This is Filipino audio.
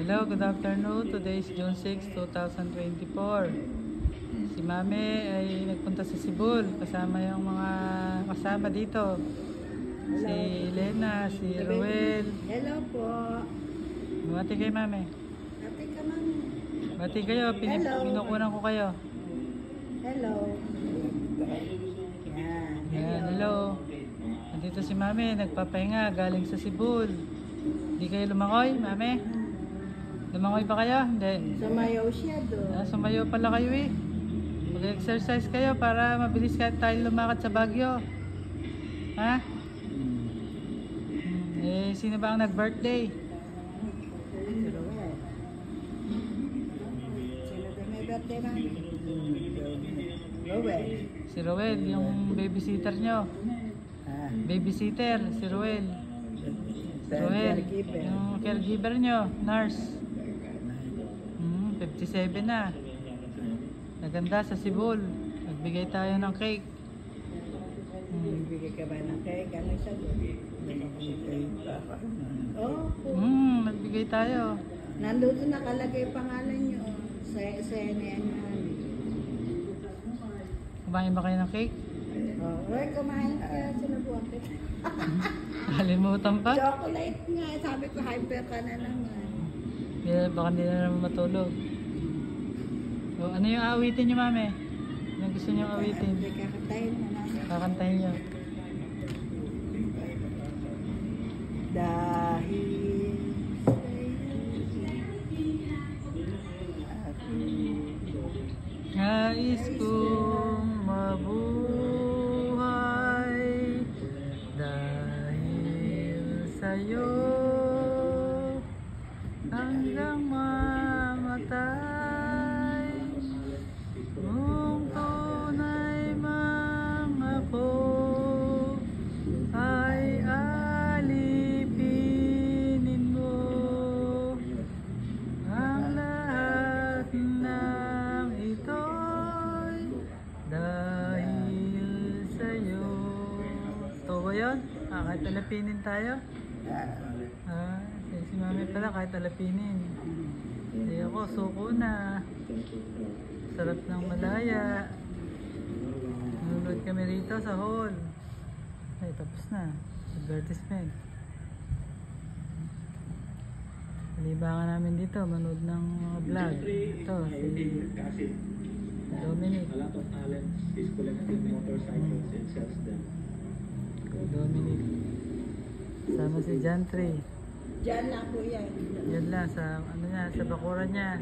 Hello, good afternoon. Today is June 6, 2024. Si Mami ay nagpunta sa Cebu kasama yung mga kasama dito. Si Elena, si Ruel. Hello po. Bati kayo, Mami. Ate ka, Mami. Bati kayo, pinukunan ko kayo. Hello. Yan. Yan, hello. Nandito si Mami, nagpapahinga, galing sa Cebu. Hindi kayo lumangoy, Mami? Lumangoy ba kayo? Hindi. Sumayaw siya doon. Sumayo pala kayo eh. Mag-exercise kayo para mabilis kahit tayo lumakad sa Baguio. Ha? Sino ba ang nag-birthday? Si Roel. Sino ba may birthday, Mami? Roel. Si Ruel, yung babysitter nyo. Babysitter, si Ruel. Ruel, yung caregiver nyo, nurse. 57 na. Naganda sa Cebu. Nagbigay tayo ng cake. Nagbigay ka ba ng cake? Ano sagot? Nagbigay tayo. Nandun nakalagay pangalan nyo. Sa yan. Kumain ba kayo ng cake? Roy, kumain ka. Sinubuhan kita. Kalimutan pa? Chocolate nga. Sabi ko, hyper ka na naman. Baka hindi na naman matulog. So, ano yung awitin nyo, Mami? Ano gusto nyo awitin? Kakantahin mo na. Kakantahin nyo. Dahil nais kong mabuhay dahil sa'yo hanggang mamatay. Kung tunay mang ako ay alipinin mo ang lahat ng ito'y dahil sa'yo. Ito ba yun? Kahit alipinin tayo? Si Mami pala kahit alipinin. Ako, suko na. Sarap ng malaya. Nanonood kami rito sa hall. Ay, tapos na. Advertisement. Libangan namin dito, manood ng vlog. Ito, si Dominic. A lot of talents is collecting motorcycles and sells them. Dominic. Sama si Jantry. Diyan lang po yan. Yan lang, sa, sa bakuran niya.